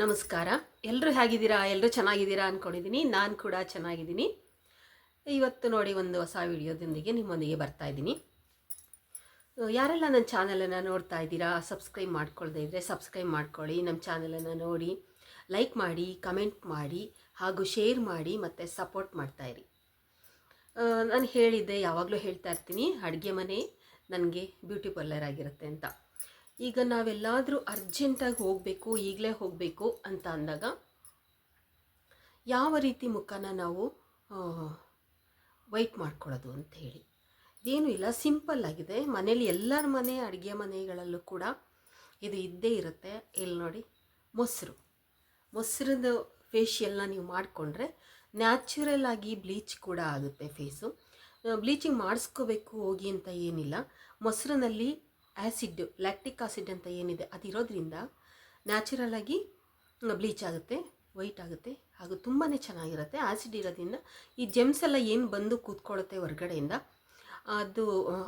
ನಮಸ್ಕಾರ. ಎಲ್ಲರೂ ಹೇಗಿದ್ದೀರಾ? ಎಲ್ಲರೂ ಚೆನ್ನಾಗಿದ್ದೀರಾ ಅಂದ್ಕೊಂಡಿದ್ದೀನಿ. ನಾನು ಕೂಡ ಚೆನ್ನಾಗಿದ್ದೀನಿ. ಇವತ್ತು ನೋಡಿ ಒಂದು ಹೊಸ ವಿಡಿಯೋದೊಂದಿಗೆ ನಿಮ್ಮೊಂದಿಗೆ ಬರ್ತಾ ಇದ್ದೀನಿ. ಯಾರೆಲ್ಲ ನನ್ನ ಚಾನಲನ್ನು ನೋಡ್ತಾ ಇದ್ದೀರಾ, ಸಬ್ಸ್ಕ್ರೈಬ್ ಮಾಡ್ಕೊಳ್ದೇ ಇದ್ದರೆ ಸಬ್ಸ್ಕ್ರೈಬ್ ಮಾಡ್ಕೊಳ್ಳಿ. ನಮ್ಮ ಚಾನಲನ್ನು ನೋಡಿ, ಲೈಕ್ ಮಾಡಿ, ಕಮೆಂಟ್ ಮಾಡಿ, ಹಾಗೂ ಶೇರ್ ಮಾಡಿ ಮತ್ತು ಸಪೋರ್ಟ್ ಮಾಡ್ತಾಯಿರಿ. ನಾನು ಹೇಳಿದ್ದೆ, ಯಾವಾಗಲೂ ಹೇಳ್ತಾ ಇರ್ತೀನಿ, ಅಡುಗೆ ಮನೆ ನನಗೆ ಬ್ಯೂಟಿ ಪಾರ್ಲರ್ ಆಗಿರುತ್ತೆ ಅಂತ. ಈಗ ನಾವೆಲ್ಲಾದರೂ ಅರ್ಜೆಂಟಾಗಿ ಹೋಗಬೇಕು, ಈಗಲೇ ಹೋಗಬೇಕು ಅಂತ ಅಂದಾಗ ಯಾವ ರೀತಿ ಮುಖನ ನಾವು ವೈಟ್ ಮಾಡ್ಕೊಳ್ಳೋದು ಅಂತ ಹೇಳಿ, ಇದೇನೂ ಇಲ್ಲ, ಸಿಂಪಲ್ ಆಗಿದೆ. ಮನೇಲಿ ಎಲ್ಲರ ಮನೆ ಅಡುಗೆ ಮನೆಗಳಲ್ಲೂ ಕೂಡ ಇದು ಇದ್ದೇ ಇರುತ್ತೆ. ಇಲ್ಲಿ ನೋಡಿ, ಮೊಸರದ ಫೇಶಿಯಲ್ನ ನೀವು ಮಾಡಿಕೊಂಡ್ರೆ ನ್ಯಾಚುರಲ್ ಆಗಿ ಬ್ಲೀಚ್ ಕೂಡ ಆಗುತ್ತೆ ಫೇಸು. ಬ್ಲೀಚಿಂಗ್ ಮಾಡಿಸ್ಕೋಬೇಕು ಹೋಗಿ ಅಂತ ಏನಿಲ್ಲ. ಮೊಸರಿನಲ್ಲಿ ಆ್ಯಸಿಡ್, ಲ್ಯಾಕ್ಟಿಕ್ ಆಸಿಡ್ ಅಂತ ಏನಿದೆ ಅದಿರೋದ್ರಿಂದ ನ್ಯಾಚುರಲಾಗಿ ಬ್ಲೀಚ್ ಆಗುತ್ತೆ, ವೈಟ್ ಆಗುತ್ತೆ, ಹಾಗೂ ತುಂಬಾ ಚೆನ್ನಾಗಿರುತ್ತೆ. ಆ್ಯಸಿಡ್ ಇರೋದ್ರಿಂದ ಈ ಜೆಮ್ಸ್ ಎಲ್ಲ ಏನು ಬಂದು ಕೂತ್ಕೊಳ್ಳುತ್ತೆ ಹೊರಗಡೆಯಿಂದ,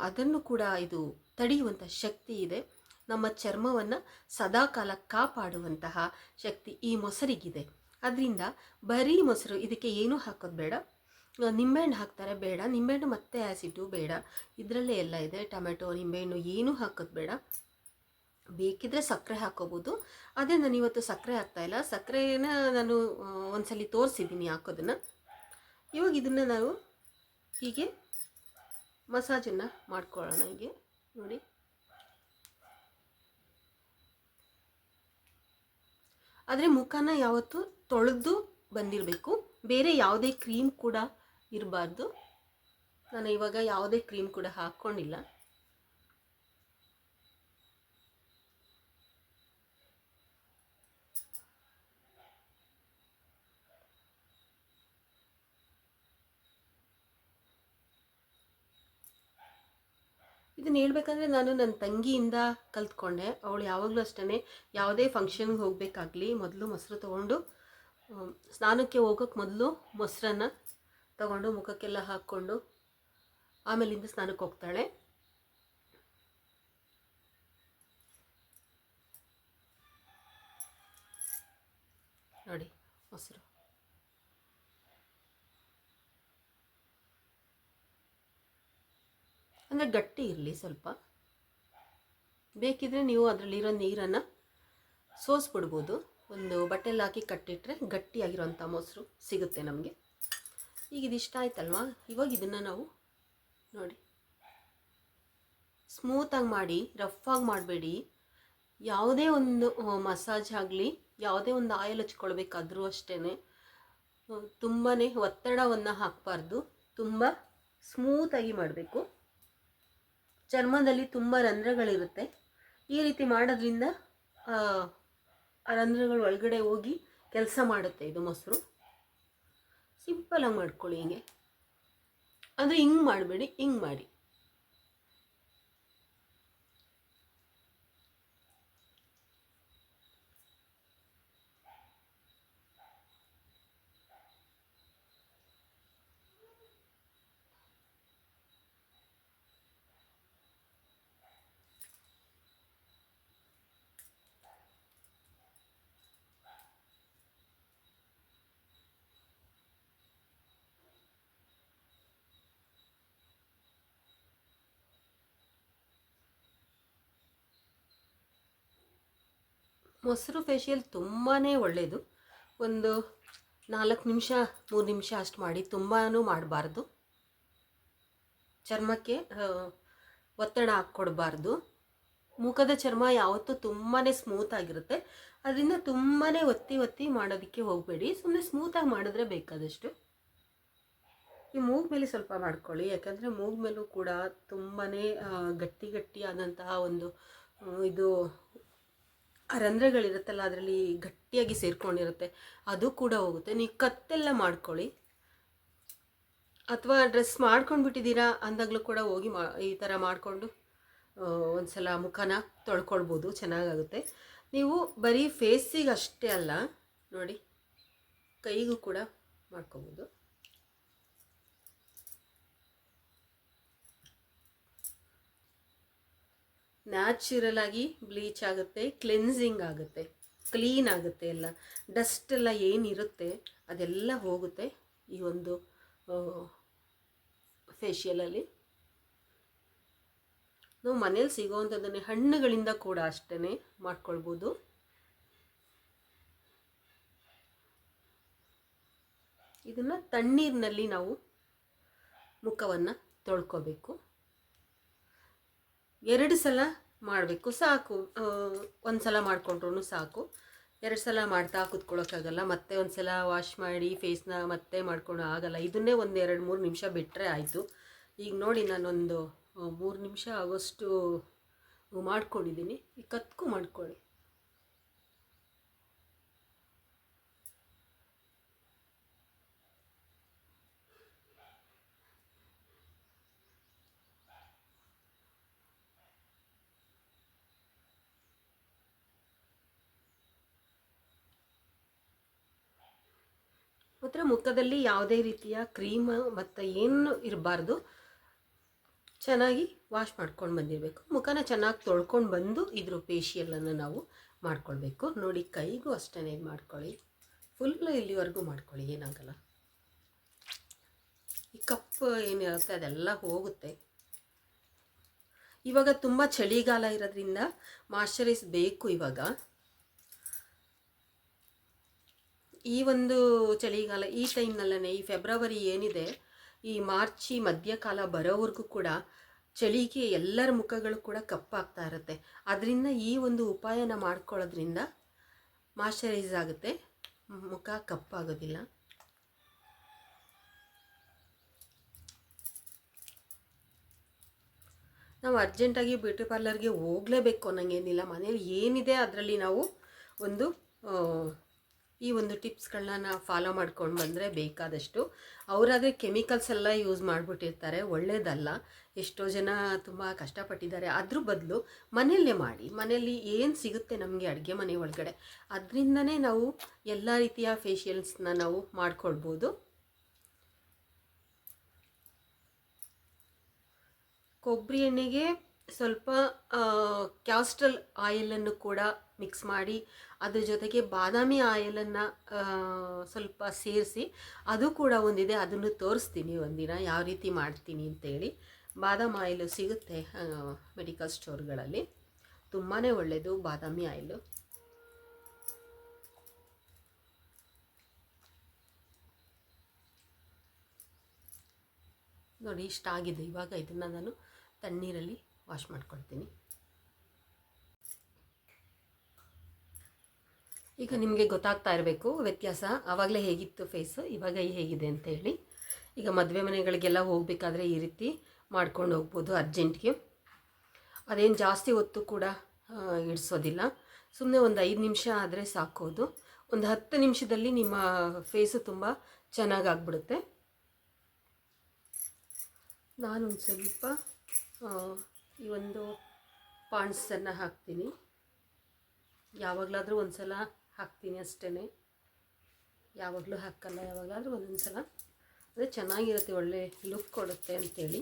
ಅದನ್ನು ಕೂಡ ಇದು ತಡೆಯುವಂಥ ಶಕ್ತಿ ಇದೆ. ನಮ್ಮ ಚರ್ಮವನ್ನು ಸದಾಕಾಲ ಕಾಪಾಡುವಂತಹ ಶಕ್ತಿ ಈ ಮೊಸರಿಗಿದೆ. ಅದರಿಂದ ಬರೀ ಮೊಸರು, ಇದಕ್ಕೆ ಏನೂ ಹಾಕೋದು ಬೇಡ. ನಿಂಬೆಹಣ್ಣು ಹಾಕ್ತಾರೆ, ಬೇಡ. ನಿಂಬೆಹಣ್ಣು ಮತ್ತು ಆ್ಯಸಿಡ್ಡು ಬೇಡ, ಇದರಲ್ಲೇ ಎಲ್ಲ ಇದೆ. ಟೊಮೆಟೊ, ನಿಂಬೆಹಣ್ಣು ಏನೂ ಹಾಕೋದು ಬೇಡ. ಬೇಕಿದ್ದರೆ ಸಕ್ಕರೆ ಹಾಕೋಬೋದು. ಅದೇ ನಾನು ಇವತ್ತು ಸಕ್ಕರೆ ಹಾಕ್ತಾಯಿಲ್ಲ. ಸಕ್ಕರೆನ ನಾನು ಒಂದ್ಸಲ ತೋರಿಸಿದ್ದೀನಿ ಹಾಕೋದನ್ನು. ಇವಾಗ ಇದನ್ನು ನಾವು ಹೀಗೆ ಮಸಾಜನ್ನು ಮಾಡ್ಕೊಳ್ಳೋಣ. ಹೀಗೆ ನೋಡಿ, ಆದರೆ ಮುಖನ ಯಾವತ್ತೂ ತೊಳೆದು ಬಂದಿರಬೇಕು. ಬೇರೆ ಯಾವುದೇ ಕ್ರೀಮ್ ಕೂಡ ಇರಬಾರ್ದು. ನಾನು ಇವಾಗ ಯಾವುದೇ ಕ್ರೀಮ್ ಕೂಡ ಹಾಕ್ಕೊಂಡಿಲ್ಲ. ಇದನ್ನು ಹೇಳ್ಬೇಕಂದ್ರೆ ನಾನು ನನ್ನ ತಂಗಿಯಿಂದ ಕಲ್ತ್ಕೊಂಡೆ. ಅವಳು ಯಾವಾಗಲೂ ಅಷ್ಟೇ, ಯಾವುದೇ ಫಂಕ್ಷನ್ಗೆ ಹೋಗಬೇಕಾಗಲಿ ಮೊದಲು ಮೊಸರು ತೊಗೊಂಡು, ಸ್ನಾನಕ್ಕೆ ಹೋಗೋಕ್ಕೆ ಮೊದಲು ಮೊಸರನ್ನು ತಗೊಂಡು ಮುಖಕ್ಕೆಲ್ಲ ಹಾಕ್ಕೊಂಡು ಆಮೇಲಿಂದ ಸ್ನಾನಕ್ಕೆ ಹೋಗ್ತಾಳೆ. ನೋಡಿ, ಮೊಸರು ಅಂದರೆ ಗಟ್ಟಿ ಇರಲಿ ಸ್ವಲ್ಪ. ಬೇಕಿದ್ರೆ ನೀವು ಅದರಲ್ಲಿರೋ ನೀರನ್ನು ಸೋಸ್ಬಿಡ್ಬೋದು. ಒಂದು ಬಟ್ಟೆಲ್ಲಿ ಹಾಕಿ ಕಟ್ಟಿಟ್ರೆ ಗಟ್ಟಿಯಾಗಿರೋಂಥ ಮೊಸರು ಸಿಗುತ್ತೆ ನಮಗೆ. ಈಗ ಇದಿಷ್ಟ ಆಯ್ತಲ್ವಾ? ಇವಾಗ ಇದನ್ನು ನಾವು ನೋಡಿ ಸ್ಮೂತಾಗಿ ಮಾಡಿ, ರಫಾಗಿ ಮಾಡಬೇಡಿ. ಯಾವುದೇ ಒಂದು ಮಸಾಜ್ ಆಗಲಿ, ಯಾವುದೇ ಒಂದು ಆಯಿಲ್ ಹಚ್ಕೊಳ್ಬೇಕಾದ್ರೂ ಅಷ್ಟೇ ತುಂಬಾ ಒತ್ತಡವನ್ನು ಹಾಕಬಾರ್ದು. ತುಂಬ ಸ್ಮೂತಾಗಿ ಮಾಡಬೇಕು. ಚರ್ಮದಲ್ಲಿ ತುಂಬ ರಂಧ್ರಗಳಿರುತ್ತೆ. ಈ ರೀತಿ ಮಾಡೋದ್ರಿಂದ ಆ ರಂಧ್ರಗಳು ಒಳಗಡೆ ಹೋಗಿ ಕೆಲಸ ಮಾಡುತ್ತೆ ಇದು ಮೊಸರು. ಸಿಂಪಲಾಗಿ ಮಾಡ್ಕೊಳ್ಳಿ ಹಿಂಗೆ. ಅಂದರೆ ಹಿಂಗೆ ಮಾಡಬೇಡಿ, ಹಿಂಗೆ ಮಾಡಿ. ಮೊಸರು ಫೇಶಿಯಲ್ ತುಂಬಾ ಒಳ್ಳೆಯದು. ಒಂದು 4 ನಿಮಿಷ 3 ನಿಮಿಷ ಅಷ್ಟು ಮಾಡಿ, ತುಂಬಾ ಮಾಡಬಾರ್ದು. ಚರ್ಮಕ್ಕೆ ಒತ್ತಡ ಹಾಕ್ಕೊಡ್ಬಾರ್ದು. ಮುಖದ ಚರ್ಮ ಯಾವತ್ತೂ ತುಂಬಾ ಸ್ಮೂತಾಗಿರುತ್ತೆ. ಅದರಿಂದ ತುಂಬಾ ಒತ್ತಿ ಮಾಡೋದಕ್ಕೆ ಹೋಗಬೇಡಿ. ಸುಮ್ಮನೆ ಸ್ಮೂತಾಗಿ ಮಾಡಿದ್ರೆ ಬೇಕಾದಷ್ಟು. ಈ ಮೂಗು ಮೇಲೆ ಸ್ವಲ್ಪ ಮಾಡ್ಕೊಳ್ಳಿ, ಯಾಕಂದರೆ ಮೂಗು ಮೇಲೂ ಕೂಡ ತುಂಬಾ ಗಟ್ಟಿ ಆದಂತಹ ಒಂದು ಇದು ರಂಧ್ರಗಳಿರುತ್ತಲ್ಲ, ಅದರಲ್ಲಿ ಗಟ್ಟಿಯಾಗಿ ಸೇರ್ಕೊಂಡಿರುತ್ತೆ, ಅದು ಕೂಡ ಹೋಗುತ್ತೆ. ನೀವು ಕತ್ತೆಲ್ಲ ಮಾಡ್ಕೊಳ್ಳಿ, ಅಥವಾ ಡ್ರೆಸ್ ಮಾಡ್ಕೊಂಡ್ಬಿಟ್ಟಿದ್ದೀರಾ ಅಂದಾಗಲೂ ಕೂಡ ಹೋಗಿ ಈ ಥರ ಮಾಡಿಕೊಂಡು ಒಂದು ಸಲ ಮುಖನ ತೊಳ್ಕೊಳ್ಬೋದು, ಚೆನ್ನಾಗಾಗುತ್ತೆ. ನೀವು ಬರೀ ಫೇಸಿಗೆ ಅಷ್ಟೇ ಅಲ್ಲ, ನೋಡಿ ಕೈಗೂ ಕೂಡ ಮಾಡ್ಕೋಬೋದು. ನ್ಯಾಚುರಲ್ ಆಗಿ ಬ್ಲೀಚ್ ಆಗುತ್ತೆ, ಕ್ಲೆನ್ಸಿಂಗ್ ಆಗುತ್ತೆ. ಕ್ಲೀನ್ ಆಗುತ್ತೆ. ಎಲ್ಲ ಡಸ್ಟ್ ಎಲ್ಲ ಏನಿರುತ್ತೆ ಅದೆಲ್ಲ ಹೋಗುತ್ತೆ ಈ ಒಂದು ಫೇಶಿಯಲಲ್ಲಿ. ನಾವು ಮನೇಲಿ ಸಿಗೋವಂಥದ್ದನ್ನೇ ಹಣ್ಣುಗಳಿಂದ ಕೂಡ ಅಷ್ಟೇ ಮಾಡ್ಕೊಳ್ಬೋದು. ಇದನ್ನು ತಣ್ಣೀರಿನಲ್ಲಿ ನಾವು ಮುಖವನ್ನು ತೊಳ್ಕೊಬೇಕು. 2 ಸಲ ಮಾಡಬೇಕು, ಸಾಕು. ಒಂದು ಸಲ ಮಾಡಿಕೊಂಡ್ರೂ ಸಾಕು. 2 ಸಲ ಮಾಡ್ತಾ ಕೂತ್ಕೊಳ್ಳೋಕ್ಕಾಗಲ್ಲ. ಮತ್ತೆ ಒಂದು ಸಲ ವಾಶ್ ಮಾಡಿ ಫೇಸ್ನ ಮತ್ತೆ ಮಾಡ್ಕೊಂಡು ಆಗಲ್ಲ. ಇದನ್ನೇ ಒಂದು 2-3 ನಿಮಿಷ ಬಿಟ್ಟರೆ ಆಯಿತು. ಈಗ ನೋಡಿ ನಾನೊಂದು 3 ನಿಮಿಷ ಆಗೋಷ್ಟು ಮಾಡ್ಕೊಂಡಿದ್ದೀನಿ. ಈಗ ಕತ್ಕು ಮಾಡ್ಕೊಳ್ಳಿ. ಮಾತ್ರ ಮುಖದಲ್ಲಿ ಯಾವುದೇ ರೀತಿಯ ಕ್ರೀಮ್ ಮತ್ತು ಏನು ಇರಬಾರ್ದು. ಚೆನ್ನಾಗಿ ವಾಶ್ ಮಾಡ್ಕೊಂಡು ಬಂದಿರಬೇಕು. ಮುಖನ ಚೆನ್ನಾಗಿ ತೊಳ್ಕೊಂಡು ಬಂದು ಇದ್ರ ಫೇಶಿಯಲನ್ನು ನಾವು ಮಾಡ್ಕೊಳ್ಬೇಕು. ನೋಡಿ, ಕೈಗೂ ಅಷ್ಟೇ ಇದು ಮಾಡ್ಕೊಳ್ಳಿ. ಫುಲ್ಲು ಇಲ್ಲಿವರೆಗೂ ಮಾಡ್ಕೊಳ್ಳಿ, ಏನಾಗಲ್ಲ. ಈ ಕಪ್ಪು ಏನಿರುತ್ತೆ ಅದೆಲ್ಲ ಹೋಗುತ್ತೆ. ಇವಾಗ ತುಂಬ ಚಳಿಗಾಲ ಇರೋದ್ರಿಂದ ಮಾಯ್ಶ್ಚರೈಸ್ ಬೇಕು. ಇವಾಗ ಈ ಒಂದು ಚಳಿಗಾಲ ಈ ಟೈಮ್ನಲ್ಲೇ, ಈ ಫೆಬ್ರವರಿ ಏನಿದೆ, ಈ ಮಾರ್ಚಿ ಮಧ್ಯಕಾಲ ಬರೋವರೆಗೂ ಕೂಡ ಚಳಿಗೆ ಎಲ್ಲರ ಮುಖಗಳು ಕೂಡ ಕಪ್ಪಾಗ್ತಾ ಇರುತ್ತೆ. ಅದರಿಂದ ಈ ಒಂದು ಉಪಾಯನ ಮಾಡ್ಕೊಳ್ಳೋದ್ರಿಂದ ಮಾಯ್ಶ್ಚರೈಸ್ ಆಗುತ್ತೆ, ಮುಖ ಕಪ್ಪಾಗೋದಿಲ್ಲ. ನಾವು ಅರ್ಜೆಂಟಾಗಿ ಬ್ಯೂಟಿ ಪಾರ್ಲರ್ಗೆ ಹೋಗಲೇಬೇಕು ಅನ್ನೋಂಗೇನಿಲ್ಲ. ಮನೇಲಿ ಏನಿದೆ ಅದರಲ್ಲಿ ನಾವು ಈ ಒಂದು ಟಿಪ್ಸ್ಗಳನ್ನ ಫಾಲೋ ಮಾಡ್ಕೊಂಡು ಬಂದರೆ ಬೇಕಾದಷ್ಟು. ಅವರಾದರೆ ಕೆಮಿಕಲ್ಸ್ ಎಲ್ಲ ಯೂಸ್ ಮಾಡಿಬಿಟ್ಟಿರ್ತಾರೆ, ಒಳ್ಳೆಯದಲ್ಲ. ಎಷ್ಟೋ ಜನ ತುಂಬ ಕಷ್ಟಪಟ್ಟಿದ್ದಾರೆ. ಅದ್ರ ಬದಲು ಮನೆಯಲ್ಲೇ ಮಾಡಿ, ಮನೆಯಲ್ಲಿ ಏನು ಸಿಗುತ್ತೆ ನಮಗೆ ಅಡುಗೆ ಮನೆ ಒಳಗಡೆ, ಅದರಿಂದನೇ ನಾವು ಎಲ್ಲ ರೀತಿಯ ಫೇಶಿಯಲ್ಸ್ನ ನಾವು ಮಾಡ್ಕೊಳ್ಬೋದು. ಕೊಬ್ಬರಿ ಎಣ್ಣೆಗೆ ಸ್ವಲ್ಪ ಕ್ಯಾಸ್ಟ್ರಲ್ ಆಯಿಲನ್ನು ಕೂಡ ಮಿಕ್ಸ್ ಮಾಡಿ, ಅದ್ರ ಜೊತೆಗೆ ಬಾದಾಮಿ ಆಯಿಲನ್ನು ಸ್ವಲ್ಪ ಸೇರಿಸಿ, ಅದು ಕೂಡ ಒಂದಿದೆ, ಅದನ್ನು ತೋರಿಸ್ತೀನಿ ಒಂದಿನ ಯಾವ ರೀತಿ ಮಾಡ್ತೀನಿ ಅಂತೇಳಿ. ಬಾದಾಮಿ ಆಯಿಲು ಸಿಗುತ್ತೆ ಮೆಡಿಕಲ್ ಸ್ಟೋರ್ಗಳಲ್ಲಿ, ತುಂಬಾ ಒಳ್ಳೆಯದು ಬಾದಾಮಿ ಆಯಿಲು. ನೋಡಿ, ಇಷ್ಟ ಆಗಿದೆ. ಇವಾಗ ಇದನ್ನು ನಾನು ತಣ್ಣೀರಲ್ಲಿ ವಾಶ್ ಮಾಡ್ಕೊಳ್ತೀನಿ. ಈಗ ನಿಮಗೆ ಗೊತ್ತಾಗ್ತಾ ಇರಬೇಕು ವ್ಯತ್ಯಾಸ. ಆವಾಗಲೇ ಹೇಗಿತ್ತು ಫೇಸು, ಇವಾಗ ಹೇಗಿದೆ ಅಂತ ಹೇಳಿ. ಈಗ ಮದುವೆ ಮನೆಗಳಿಗೆಲ್ಲ ಹೋಗಬೇಕಾದ್ರೆ ಈ ರೀತಿ ಮಾಡ್ಕೊಂಡು ಹೋಗ್ಬೋದು ಅರ್ಜೆಂಟ್ಗೆ. ಅದೇನು ಜಾಸ್ತಿ ಹೊತ್ತು ಕೂಡ ಇಡಿಸೋದಿಲ್ಲ. ಸುಮ್ಮನೆ ಒಂದು 5 ನಿಮಿಷ ಆದರೆ ಸಾಕೋದು. ಒಂದು 10 ನಿಮಿಷದಲ್ಲಿ ನಿಮ್ಮ ಫೇಸು ತುಂಬ ಚೆನ್ನಾಗಾಗ್ಬಿಡುತ್ತೆ. ನಾನೊಂದು ಸ್ವಲ್ಪ ಈ ಒಂದು ಪಾಂಡ್ಸನ್ನು ಹಾಕ್ತೀನಿ. ಯಾವಾಗಲಾದರೂ ಒಂದು ಸಲ ಹಾಕ್ತೀನಿ ಅಷ್ಟೇ, ಯಾವಾಗಲೂ ಹಾಕಲ್ಲ. ಯಾವಾಗಲಾದರೂ ಒಂದೊಂದು ಸಲ, ಅದೇ ಚೆನ್ನಾಗಿರುತ್ತೆ, ಒಳ್ಳೆ ಲುಕ್ ಕೊಡುತ್ತೆ ಅಂಥೇಳಿ.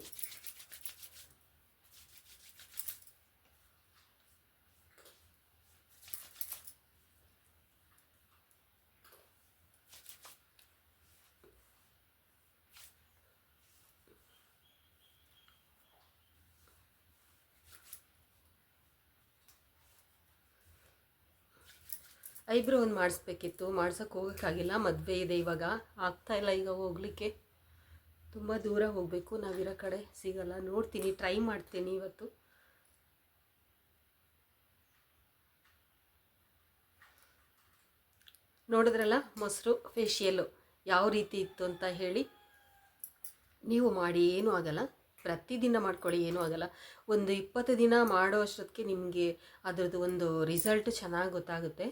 ಐಬ್ರೋ ಒಂದು ಮಾಡಿಸ್ಬೇಕಿತ್ತು, ಮಾಡ್ಸೋಕ್ಕೆ ಹೋಗೋಕ್ಕಾಗಿಲ್ಲ. ಮದುವೆ ಇದೆ ಇವಾಗ, ಆಗ್ತಾಯಿಲ್ಲ ಈಗ ಹೋಗಲಿಕ್ಕೆ. ತುಂಬ ದೂರ ಹೋಗಬೇಕು, ನಾವಿರೋ ಕಡೆ ಸಿಗಲ್ಲ. ನೋಡ್ತೀನಿ, ಟ್ರೈ ಮಾಡ್ತೀನಿ ಇವತ್ತು. ನೋಡಿದ್ರಲ್ಲ ಮೊಸರು ಫೇಶಿಯಲ್ಲು ಯಾವ ರೀತಿ ಇತ್ತು ಅಂತ ಹೇಳಿ. ನೀವು ಮಾಡಿ, ಏನೂ ಆಗಲ್ಲ. ಪ್ರತಿದಿನ ಮಾಡ್ಕೊಳ್ಳಿ, ಏನೂ ಆಗಲ್ಲ. ಒಂದು 20 ದಿನ ಮಾಡೋ ಅಷ್ಟೊತ್ತಿಗೆ ನಿಮಗೆ ಅದರದ್ದು ಒಂದು ರಿಸಲ್ಟ್ ಚೆನ್ನಾಗಿ ಗೊತ್ತಾಗುತ್ತೆ.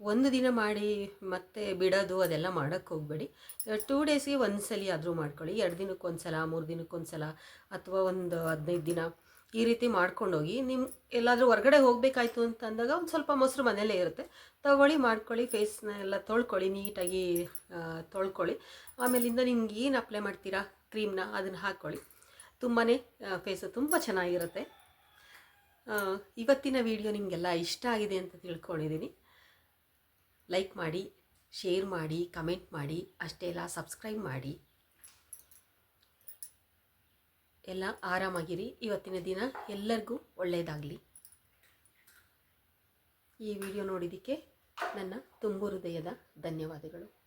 ಒಂದು ದಿನ ಮಾಡಿ ಮತ್ತೆ ಬಿಡೋದು ಅದೆಲ್ಲ ಮಾಡೋಕ್ಕೆ ಹೋಗಬೇಡಿ. 2 ಡೇಸ್ಗೆ ಒಂದು ಸಲ ಆದರೂ ಮಾಡ್ಕೊಳ್ಳಿ. 2 ದಿನಕ್ಕೊಂದು ಸಲ, 3 ದಿನಕ್ಕೊಂದು ಸಲ, ಅಥವಾ ಒಂದು 15 ದಿನ ಈ ರೀತಿ ಮಾಡ್ಕೊಂಡೋಗಿ. ನಿಮ್ಮ ಎಲ್ಲಾದರೂ ಹೊರಗಡೆ ಹೋಗಬೇಕಾಯ್ತು ಅಂತ ಅಂದಾಗ ಒಂದು ಸ್ವಲ್ಪ ಮೊಸರು ಮನೆಯಲ್ಲೇ ಇರುತ್ತೆ, ತೊಗೊಳ್ಳಿ, ಮಾಡ್ಕೊಳ್ಳಿ. ಫೇಸ್ನ ಎಲ್ಲ ತೊಳ್ಕೊಳ್ಳಿ, ನೀಟಾಗಿ ತೊಳ್ಕೊಳ್ಳಿ. ಆಮೇಲಿಂದ ನಿಮ್ಗೆ ಏನು ಅಪ್ಲೈ ಮಾಡ್ತೀರಾ ಕ್ರೀಮ್ನ ಅದನ್ನು ಹಾಕ್ಕೊಳ್ಳಿ. ತುಂಬಾ ಫೇಸು ತುಂಬ ಚೆನ್ನಾಗಿರುತ್ತೆ. ಇವತ್ತಿನ ವಿಡಿಯೋ ನಿಮಗೆಲ್ಲ ಇಷ್ಟ ಆಗಿದೆ ಅಂತ ತಿಳ್ಕೊಂಡಿದ್ದೀನಿ. ಲೈಕ್ ಮಾಡಿ, ಶೇರ್ ಮಾಡಿ, ಕಮೆಂಟ್ ಮಾಡಿ, ಅಷ್ಟೇ ಅಲ್ಲ ಸಬ್ಸ್ಕ್ರೈಬ್ ಮಾಡಿ. ಎಲ್ಲ ಆರಾಮಾಗಿರಿ. ಇವತ್ತಿನ ದಿನ ಎಲ್ಲರಿಗೂ ಒಳ್ಳೆಯದಾಗಲಿ. ಈ ವಿಡಿಯೋ ನೋಡಿದ್ದಕ್ಕೆ ನನ್ನ ತುಂಬು ಹೃದಯದ ಧನ್ಯವಾದಗಳು.